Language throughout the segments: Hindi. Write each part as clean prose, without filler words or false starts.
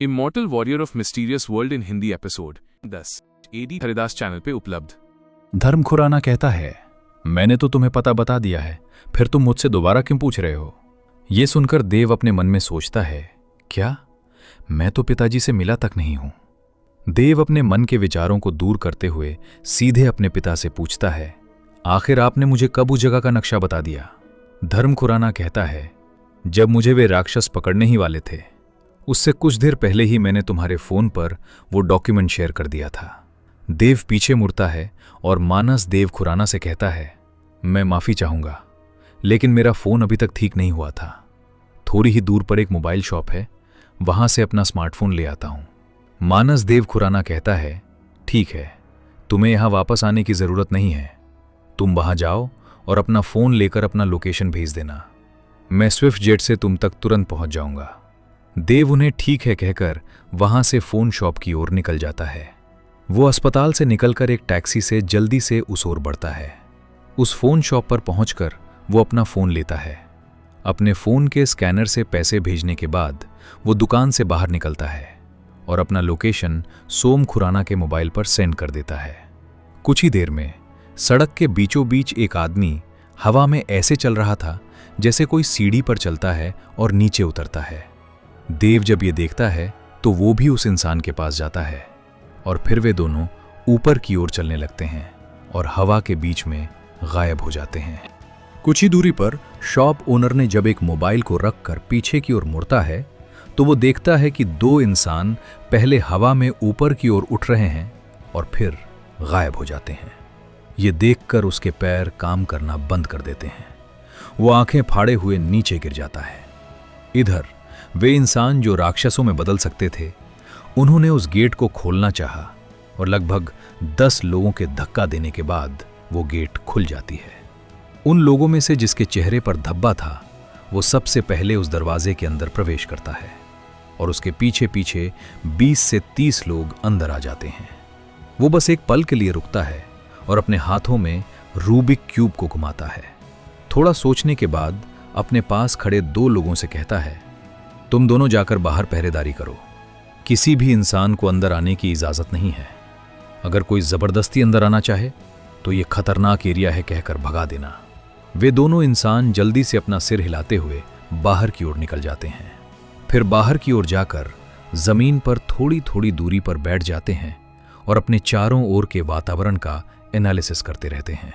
Immortal warrior of mysterious world in Hindi episode 10 AD Haridas channel पे उपलब्ध। धर्म खुराना कहता है, मैंने तो तुम्हें पता बता दिया है, फिर तुम मुझसे दोबारा क्यों पूछ रहे हो। ये सुनकर देव अपने मन में सोचता है, क्या मैं तो पिताजी से मिला तक नहीं हूं। देव अपने मन के विचारों को दूर करते हुए सीधे अपने पिता से पूछता है, आखिर आपने मुझे कब उस जगह का नक्शा बता दिया। धर्म खुराना कहता है, जब मुझे वे राक्षस पकड़ने ही वाले थे, उससे कुछ देर पहले ही मैंने तुम्हारे फोन पर वो डॉक्यूमेंट शेयर कर दिया था। देव पीछे मुड़ता है और मानस देव खुराना से कहता है, मैं माफी चाहूंगा, लेकिन मेरा फोन अभी तक ठीक नहीं हुआ था। थोड़ी ही दूर पर एक मोबाइल शॉप है, वहां से अपना स्मार्टफोन ले आता हूं। मानस देव खुराना कहता है, ठीक है, तुम्हें यहां वापस आने की जरूरत नहीं है। तुम वहां जाओ और अपना फोन लेकर अपना लोकेशन भेज देना। मैं स्विफ्ट जेट से तुम तक तुरंत पहुंच जाऊंगा। देव उन्हें ठीक है कहकर वहां से फोन शॉप की ओर निकल जाता है। वो अस्पताल से निकलकर एक टैक्सी से जल्दी से उस ओर बढ़ता है। उस फोन शॉप पर पहुंचकर वो अपना फोन लेता है। अपने फोन के स्कैनर से पैसे भेजने के बाद वो दुकान से बाहर निकलता है और अपना लोकेशन सोम खुराना के मोबाइल पर सेंड कर देता है। कुछ ही देर में सड़क के बीचों बीच एक आदमी हवा में ऐसे चल रहा था जैसे कोई सीढ़ी पर चलता है और नीचे उतरता है। देव जब ये देखता है तो वो भी उस इंसान के पास जाता है और फिर वे दोनों ऊपर की ओर चलने लगते हैं और हवा के बीच में गायब हो जाते हैं। कुछ ही दूरी पर शॉप ओनर ने जब एक मोबाइल को रखकर पीछे की ओर मुड़ता है तो वो देखता है कि दो इंसान पहले हवा में ऊपर की ओर उठ रहे हैं और फिर गायब हो जाते हैं। ये देखकर उसके पैर काम करना बंद कर देते हैं। वो आंखें फाड़े हुए नीचे गिर जाता है। इधर वे इंसान जो राक्षसों में बदल सकते थे, उन्होंने उस गेट को खोलना चाहा और लगभग 10 लोगों के धक्का देने के बाद वो गेट खुल जाती है। उन लोगों में से जिसके चेहरे पर धब्बा था, वो सबसे पहले उस दरवाजे के अंदर प्रवेश करता है और उसके पीछे पीछे 20 से 30 लोग अंदर आ जाते हैं। वो बस एक पल के लिए रुकता है और अपने हाथों में रूबिक क्यूब को घुमाता है। थोड़ा सोचने के बाद अपने पास खड़े 2 लोगों से कहता है, तुम दोनों जाकर बाहर पहरेदारी करो। किसी भी इंसान को अंदर आने की इजाजत नहीं है। अगर कोई जबरदस्ती अंदर आना चाहे तो ये खतरनाक एरिया है कहकर भगा देना। वे दोनों इंसान जल्दी से अपना सिर हिलाते हुए बाहर की ओर निकल जाते हैं। फिर बाहर की ओर जाकर जमीन पर थोड़ी थोड़ी दूरी पर बैठ जाते हैं और अपने चारों ओर के वातावरण का एनालिसिस करते रहते हैं।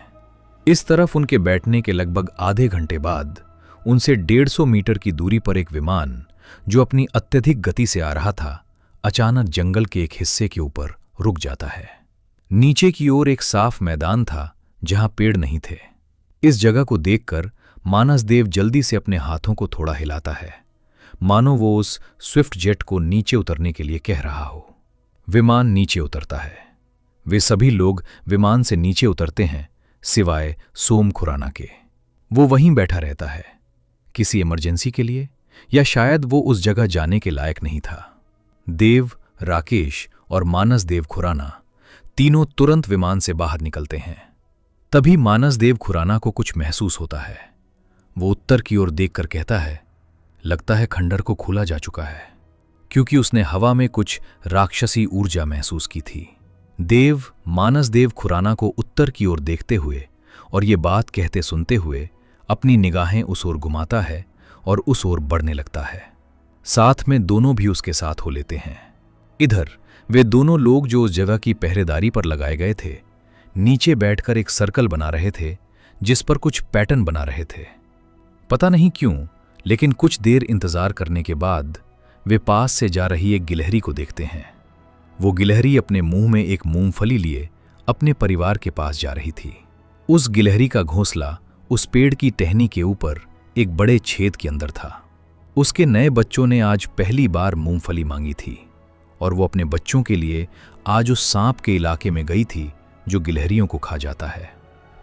इस तरफ उनके बैठने के लगभग आधे घंटे बाद उनसे 150 मीटर की दूरी पर एक विमान जो अपनी अत्यधिक गति से आ रहा था, अचानक जंगल के एक हिस्से के ऊपर रुक जाता है। नीचे की ओर एक साफ मैदान था जहां पेड़ नहीं थे। इस जगह को देखकर मानस देव जल्दी से अपने हाथों को थोड़ा हिलाता है, मानो वो उस स्विफ्ट जेट को नीचे उतरने के लिए कह रहा हो। विमान नीचे उतरता है। वे सभी लोग विमान से नीचे उतरते हैं सिवाय सोम खुराना के। वो वहीं बैठा रहता है, किसी इमरजेंसी के लिए, या शायद वो उस जगह जाने के लायक नहीं था। देव, राकेश और मानस देव खुराना तीनों तुरंत विमान से बाहर निकलते हैं। तभी मानस देव खुराना को कुछ महसूस होता है। वो उत्तर की ओर देखकर कहता है, लगता है खंडर को खोला जा चुका है, क्योंकि उसने हवा में कुछ राक्षसी ऊर्जा महसूस की थी। देव मानस देव खुराना को उत्तर की ओर देखते हुए और ये बात कहते सुनते हुए अपनी निगाहें उस ओर घुमाता है और उस ओर बढ़ने लगता है। साथ में दोनों भी उसके साथ हो लेते हैं। इधर वे दोनों लोग जो उस जगह की पहरेदारी पर लगाए गए थे, नीचे बैठकर एक सर्कल बना रहे थे जिस पर कुछ पैटर्न बना रहे थे। पता नहीं क्यों, लेकिन कुछ देर इंतजार करने के बाद वे पास से जा रही एक गिलहरी को देखते हैं। वो गिलहरी अपने मुंह में एक मूंगफली लिए अपने परिवार के पास जा रही थी। उस गिलहरी का घोंसला उस पेड़ की टहनी के ऊपर एक बड़े छेद के अंदर था। उसके नए बच्चों ने आज पहली बार मूंगफली मांगी थी और वो अपने बच्चों के लिए आज उस सांप के इलाके में गई थी जो गिलहरियों को खा जाता है।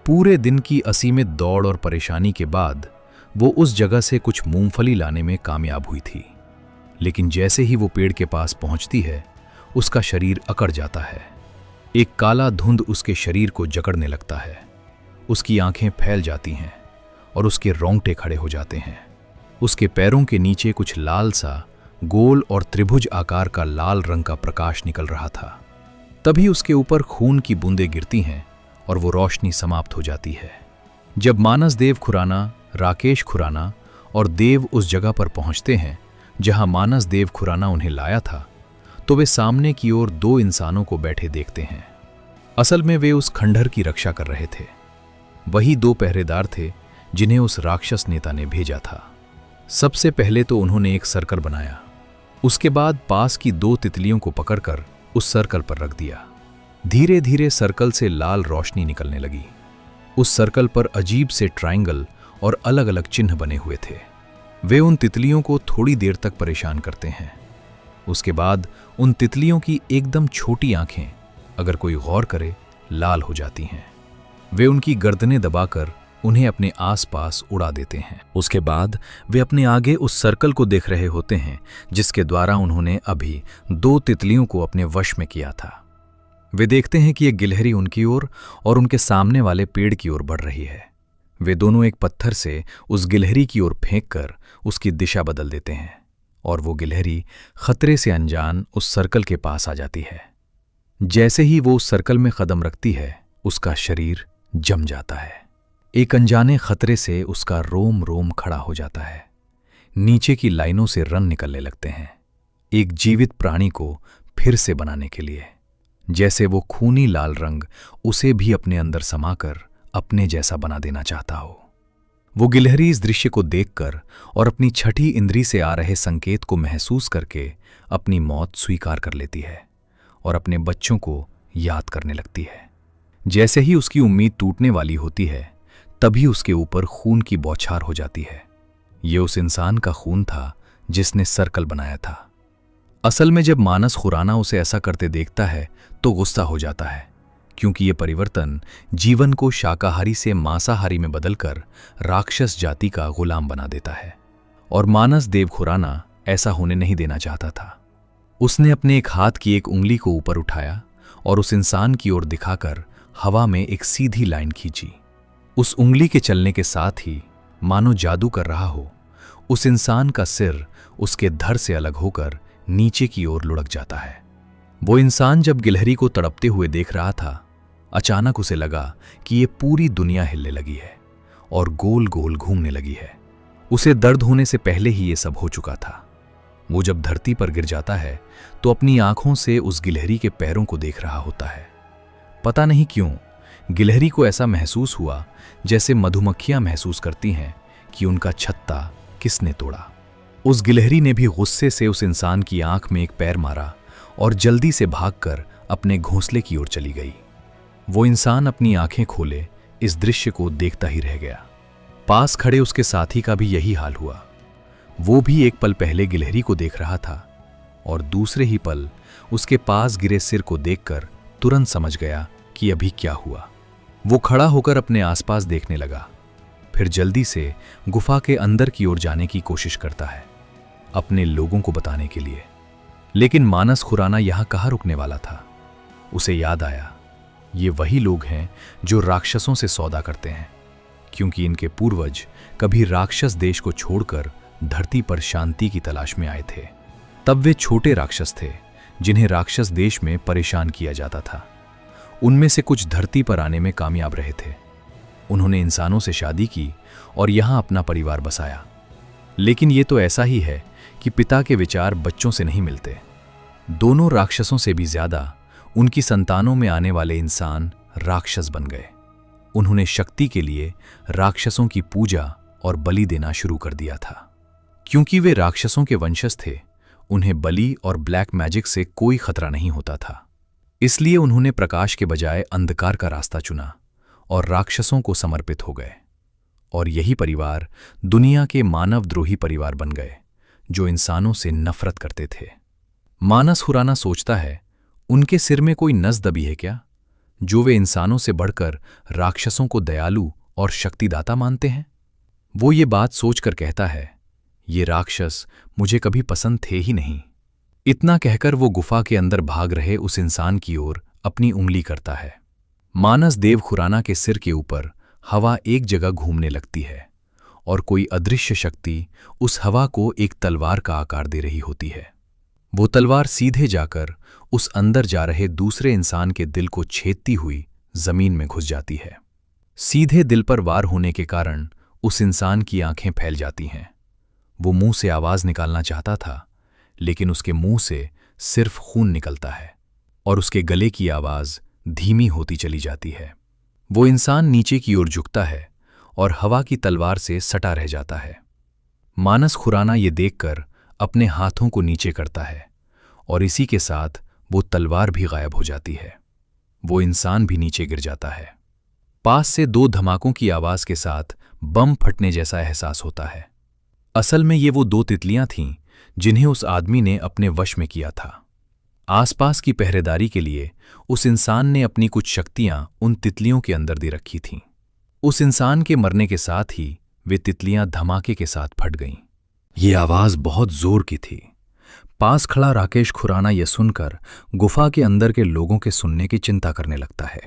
पूरे दिन की असीमित दौड़ और परेशानी के बाद वो उस जगह से कुछ मूंगफली लाने में कामयाब हुई थी, लेकिन जैसे ही वो पेड़ के पास पहुंचती है, उसका शरीर अकड़ जाता है। एक काला धुंध उसके शरीर को जकड़ने लगता है। उसकी आंखें फैल जाती हैं और उसके रोंगटे खड़े हो जाते हैं। उसके पैरों के नीचे कुछ लाल सा गोल और त्रिभुज आकार का लाल रंग का प्रकाश निकल रहा था। तभी उसके ऊपर खून की बूंदें गिरती हैं और वो रोशनी समाप्त हो जाती है। जब मानस देव खुराना, राकेश खुराना और देव उस जगह पर पहुंचते हैं जहां मानस देव खुराना उन्हें लाया था, तो वे सामने की ओर दो इंसानों को बैठे देखते हैं। असल में वे उस खंडहर की रक्षा कर रहे थे। वही दो पहरेदार थे जिन्हें उस राक्षस नेता ने भेजा था। सबसे पहले तो उन्होंने एक सर्कल बनाया, उसके बाद पास की दो तितलियों को पकड़कर उस सर्कल पर रख दिया। धीरे धीरे सर्कल से लाल रोशनी निकलने लगी। उस सर्कल पर अजीब से ट्रायंगल और अलग अलग चिन्ह बने हुए थे। वे उन तितलियों को थोड़ी देर तक परेशान करते हैं। उसके बाद उन तितलियों की एकदम छोटी आंखें, अगर कोई गौर करे, लाल हो जाती हैं। वे उनकी गर्दनें दबाकर उन्हें अपने आसपास उड़ा देते हैं। उसके बाद वे अपने आगे उस सर्कल को देख रहे होते हैं जिसके द्वारा उन्होंने अभी दो तितलियों को अपने वश में किया था। वे देखते हैं कि एक गिलहरी उनकी ओर और उनके सामने वाले पेड़ की ओर बढ़ रही है। वे दोनों एक पत्थर से उस गिलहरी की ओर फेंककर उसकी दिशा बदल देते हैं और वो गिलहरी खतरे से अनजान उस सर्कल के पास आ जाती है। जैसे ही वो उस सर्कल में कदम रखती है, उसका शरीर जम जाता है। एक अनजाने खतरे से उसका रोम रोम खड़ा हो जाता है। नीचे की लाइनों से रंग निकलने लगते हैं, एक जीवित प्राणी को फिर से बनाने के लिए, जैसे वो खूनी लाल रंग उसे भी अपने अंदर समाकर अपने जैसा बना देना चाहता हो। वो गिलहरी इस दृश्य को देखकर और अपनी छठी इंद्री से आ रहे संकेत को महसूस करके अपनी मौत स्वीकार कर लेती है और अपने बच्चों को याद करने लगती है। जैसे ही उसकी उम्मीद टूटने वाली होती है, तभी उसके ऊपर खून की बौछार हो जाती है। ये उस इंसान का खून था जिसने सर्कल बनाया था। असल में जब मानस खुराना उसे ऐसा करते देखता है तो गुस्सा हो जाता है, क्योंकि ये परिवर्तन जीवन को शाकाहारी से मांसाहारी में बदलकर राक्षस जाति का गुलाम बना देता है। और मानस देव खुराना ऐसा होने नहीं देना चाहता था। उसने अपने एक हाथ की एक उंगली को ऊपर उठाया और उस इंसान की ओर दिखाकर हवा में एक सीधी लाइन खींची। उस उंगली के चलने के साथ ही, मानो जादू कर रहा हो, उस इंसान का सिर उसके धड़ से अलग होकर नीचे की ओर लुढ़क जाता है। वो इंसान जब गिलहरी को तड़पते हुए देख रहा था, अचानक उसे लगा कि ये पूरी दुनिया हिलने लगी है और गोल गोल घूमने लगी है। उसे दर्द होने से पहले ही ये सब हो चुका था। वो जब धरती पर गिर जाता है तो अपनी आंखों से उस गिलहरी के पैरों को देख रहा होता है। पता नहीं क्यों गिलहरी को ऐसा महसूस हुआ जैसे मधुमक्खियां महसूस करती हैं कि उनका छत्ता किसने तोड़ा। उस गिलहरी ने भी गुस्से से उस इंसान की आंख में एक पैर मारा और जल्दी से भागकर अपने घोंसले की ओर चली गई। वो इंसान अपनी आंखें खोले इस दृश्य को देखता ही रह गया। पास खड़े उसके साथी का भी यही हाल हुआ। वो भी एक पल पहले गिलहरी को देख रहा था और दूसरे ही पल उसके पास गिरे सिर को देखकर तुरंत समझ गया कि अभी क्या हुआ। वो खड़ा होकर अपने आसपास देखने लगा, फिर जल्दी से गुफा के अंदर की ओर जाने की कोशिश करता है, अपने लोगों को बताने के लिए। लेकिन मानस खुराना यहां कहाँ रुकने वाला था। उसे याद आया, ये वही लोग हैं जो राक्षसों से सौदा करते हैं, क्योंकि इनके पूर्वज कभी राक्षस देश को छोड़कर धरती पर शांति की तलाश में आए थे। तब वे छोटे राक्षस थे जिन्हें राक्षस देश में परेशान किया जाता था। उनमें से कुछ धरती पर आने में कामयाब रहे थे। उन्होंने इंसानों से शादी की और यहां अपना परिवार बसाया। लेकिन ये तो ऐसा ही है कि पिता के विचार बच्चों से नहीं मिलते। दोनों राक्षसों से भी ज्यादा उनकी संतानों में आने वाले इंसान राक्षस बन गए। उन्होंने शक्ति के लिए राक्षसों की पूजा और बलि देना शुरू कर दिया था। क्योंकि वे राक्षसों के वंशज थे, उन्हें बलि और ब्लैक मैजिक से कोई खतरा नहीं होता था। इसलिए उन्होंने प्रकाश के बजाय अंधकार का रास्ता चुना और राक्षसों को समर्पित हो गए। और यही परिवार दुनिया के मानवद्रोही परिवार बन गए, जो इंसानों से नफरत करते थे। मानस खुराना सोचता है, उनके सिर में कोई नस दबी है क्या, जो वे इंसानों से बढ़कर राक्षसों को दयालु और शक्तिदाता मानते हैं। वो ये बात सोचकर कहता है, ये राक्षस मुझे कभी पसंद थे ही नहीं। इतना कहकर वो गुफा के अंदर भाग रहे उस इंसान की ओर अपनी उंगली करता है। मानस देव खुराना के सिर के ऊपर हवा एक जगह घूमने लगती है और कोई अदृश्य शक्ति उस हवा को एक तलवार का आकार दे रही होती है। वो तलवार सीधे जाकर उस अंदर जा रहे दूसरे इंसान के दिल को छेदती हुई जमीन में घुस जाती है। सीधे दिल पर वार होने के कारण उस इंसान की आंखें फैल जाती हैं। वो मुंह से आवाज निकालना चाहता था, लेकिन उसके मुंह से सिर्फ खून निकलता है और उसके गले की आवाज धीमी होती चली जाती है। वो इंसान नीचे की ओर झुकता है और हवा की तलवार से सटा रह जाता है। मानस खुराना ये देखकर अपने हाथों को नीचे करता है और इसी के साथ वो तलवार भी गायब हो जाती है। वो इंसान भी नीचे गिर जाता है। पास से दो धमाकों की आवाज के साथ बम फटने जैसा एहसास होता है। असल में ये वो दो तितलियां थीं जिन्हें उस आदमी ने अपने वश में किया था। आसपास की पहरेदारी के लिए उस इंसान ने अपनी कुछ शक्तियां उन तितलियों के अंदर दे रखी थीं। उस इंसान के मरने के साथ ही वे तितलियां धमाके के साथ फट गईं। ये आवाज बहुत जोर की थी। पास खड़ा राकेश खुराना यह सुनकर गुफा के अंदर के लोगों के सुनने की चिंता करने लगता है।